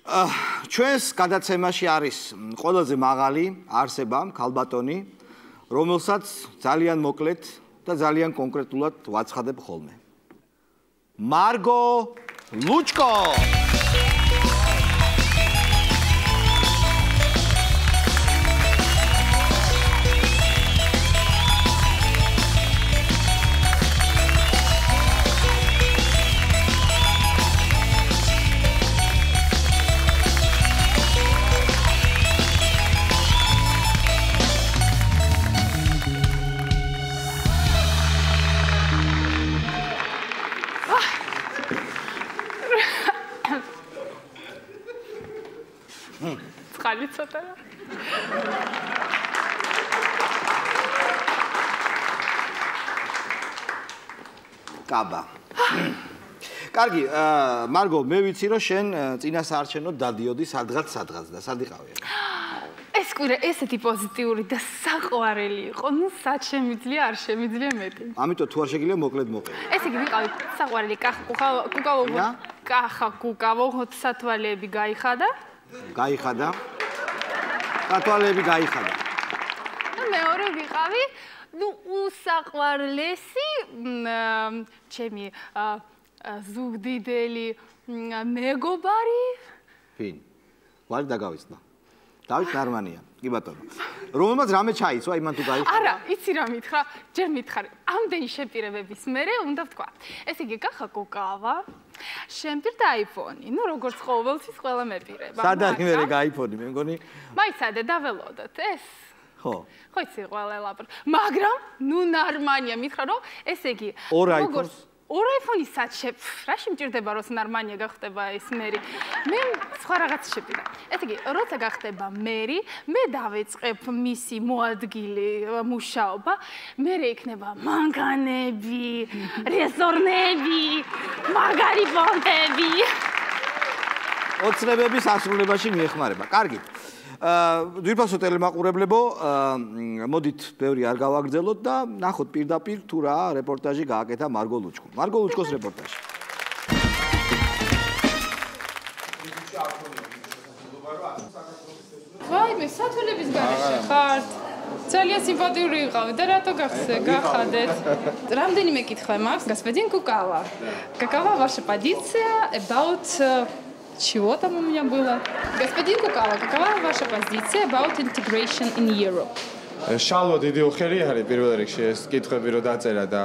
ჩვენს გადაცემაში არის ყველაზე მაღალი არსება, ქალბატონი, რომელსაც ძალიან მოკლედ და ძალიან კონკრეტულად ვაცხადებ ხოლმე. მარგო ლუჩკო. კაბა. კარგი, მარგო, მე ვიცი რომ შენ წინასაარჩევნოდ დადიოდი სადღაც და სად იყავი? ეს კვირა ესეთი პოზიტიური და საყვარელი იყო, ნუ სად შემიძლია, არ შემიძლია მეტი. ამიტომ თუ არ შეგიძლია მოკლედ მოყევი. ესე იგი ვიყავი საყვარელი კუკავო, სათვალეები გაიხადა. სათვალეები გაიხადა. მეორე ვიყავი ნუ უსაყვარლესი ჩემი ზუგდიდელი მეგობარი. ვინ? ვარი დაგავიცნა. დავით ნარმანია. კი ბატონო. რომელმაც რამე ჩაიცვა იმან თუ გაიხადა? არა, იცი რა მითხრა? ჯერ მითხარი. ამდენი შეპირებების მერე უნდა ვთქვა. ესე იგი კახა კუკავა, შემპირდა აიფონი. ნუ როგორც ყოველთვის ყველა მეპირება. სად არის მე გაიფონი, მე მგონი? მაიცადე დაველოდოთ ეს. ხო იცი ყველა ელაპარაკ. მაგრამ ნუ ნარმანია მითხრა რომ ესე იგი როგორ ორ აიფონი საჩებ რა შემჭირდება რომ ნარმანია გახდება ეს მერი. მე სხვა რაღაც შეპირდა. ესე იგი როცა გახდება მერი, მე დავეწყებ მისი მოადგილი მუშაობა, მერე იქნება მანქანები, რესტორნები, მაგარი ფონტები. ოცნებების ასრულებაში მიეხმარება. კარგი. ძვირფასო ტელემაყურებლებო, მოდით ბევრი არ გავაგრძელოთ და ნახოთ პირდაპირ თუ რა რეპორტაჟი გააკეთა მარგო ლუჩკომ. მარგო ლუჩკოს რეპორტაჟი. ვაიმე, სათვალების გარეშე ხართ. ძალიან სიმპათიური იყავი და рато гахадет. Რამდენიმე კითხვა მაქვს, господин Кукава. Какова ваша позиция about чего там у меня было? Господин Кукава, какова ваша позиция about integration in Europe? შალვა დიდი უხელი არის პირველ რიგში ეს კითხვები რო დაწერა და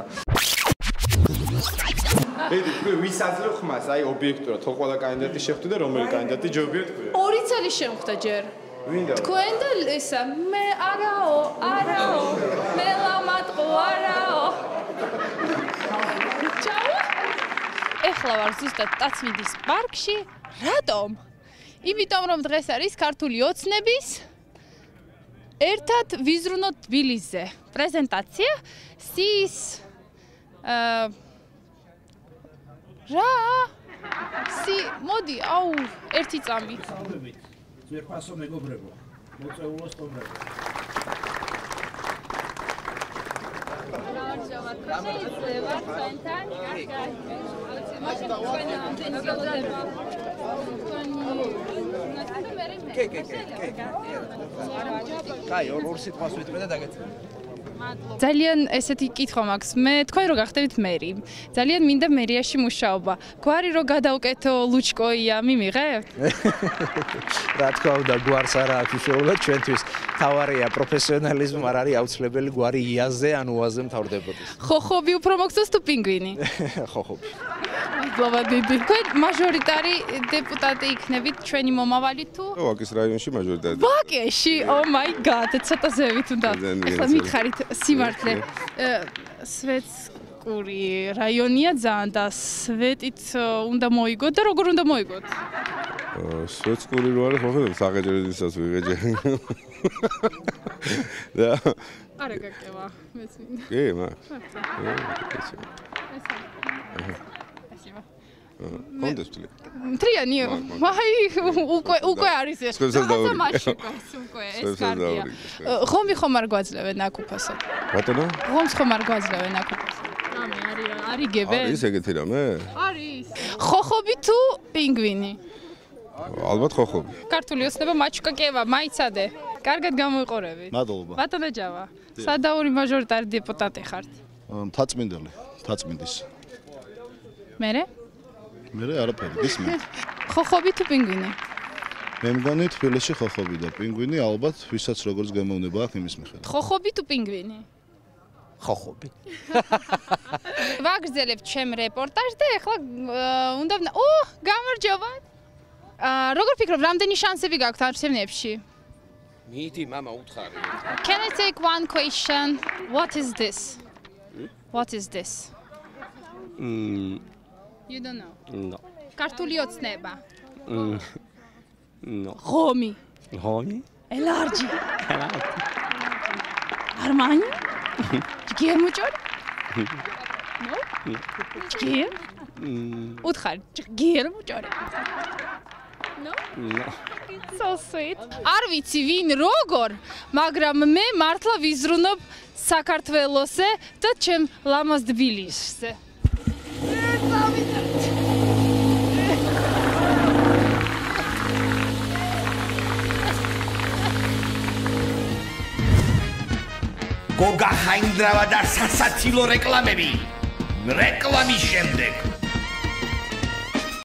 ვის აძლევ ხმას, აი ობიექტურად ხო ყველა კანდიდატი შეხვდი და რომელი კანდიდატი ჯობია თქვი? ორი წელი შემხვდა ჯერ. ვინდა? თქვენ და ესა მე არაო, მე ლამატყო არაო. ჩავა? ეხლა ვარ ზუსტად ტაცმიდის პარკში. რატომ? იმიტომ რომ დღეს არის ქართული ოცნების ერთად ვიზრუნოთ თბილისზე. პრეზენტაცია სის რა? მოდი, აუ, ერთი წამი. ძვირფასო მეგობრებო, მოწეულო სტუმრებო. შეიძლება თქვენთან კაი, ორ სიტყვას ვიტყვი და დაგეცემ. ძალიან ესეთი კითხვა მაქვს. მე თქვენ რო გახდებით მერი. ძალიან მინდა მერიაში მუშაობა. გვარი რო გადავკეთო ლუჩკოია, მიმიღებთ? რა თქმა უნდა, გვარს არა აქვს უშუალოდ ჩვენთვის. თავარია პროფესიონალიზმი, არ არის აუცილებელი გვარი იაზე ან უაზე მთავრდებოდეს. ხოხობი უფრო მოგწონს თუ პინგვინი? ხოხობი. მადლობა დიდი. თქვენ მაჟორიტარი დეპუტატი იქნებით ჩვენი მომავალი თუ? ვაკის რაიონში მაჟორიტარი. ვაკეში? Oh my god, ცოტა ზევით უნდა. ეხლა მითხარით სიმართლე. სვეტსკური რაიონია ძალიან და სვეტით უნდა მოიგოთ და როგორ უნდა მოიგოთ? სვეტსკური რო არის, ხო ხედავ, საღეჯერედისას ვიღეჯე. და არა გაკევა, მეც მინდა. კი, მაქვს. კონდეს თლი. თრიანი. აი, უკვე არის ეს. სხვასაც უკვე ეს კარგია. ხომი ხომ არ გვაძლევენ აქ უფასო? ბატონო? ხომს ხომ არ გვაძლევენ აქ უფასო? რამე არიგებენ? არის ეგეთი რამე? არის. ხოხობი თუ პინგვინი? ალბათ ხოხობი. ქართული ოცნება მაჩუკა კევა, მაიცადე. კარგად გამოიყურებით. მადლობა. ბატონო ჯავა. სადაური მაჟორიტარი დეპუტატი ხართ. თაწმინდის. მერე? მე არაფერი, გისმენთ. ხოხობი თუ პინგვინი? მე მგონი თბილისში ხოხობი და პინგვინი ალბათ ვისაც როგორც გამოვნება აქვს იმის მიხედვით. ხოხობი თუ პინგვინი? ხოხობი. ვაგრძელებთ ჩემ რეპორტაჟს და ეხლა უნდა გამარჯობათ. როგორ ფიქრობ, რამდენი შანსები გაქვთ არჩევნებში? მიდი, мама, უთხარი. Can I take one question? What is this? What is this? You don't know. No. ქართული ოცნება. No. ღომი. ღომი? ელარჯი. არმანი? ჯგერმოჭორი? No? ჯგერ? უთხარი, ჯგერმოჭორი. No? No. So sweet. არ ვიცი ვინ როგორ, მაგრამ მე მართლა ვიზრუნობ საქართველოსზე და ჩემ ლამაზ თბილისზე. გოგა ხაინდრავა და სასაცილო რეკლამები. რეკლამის შემდეგ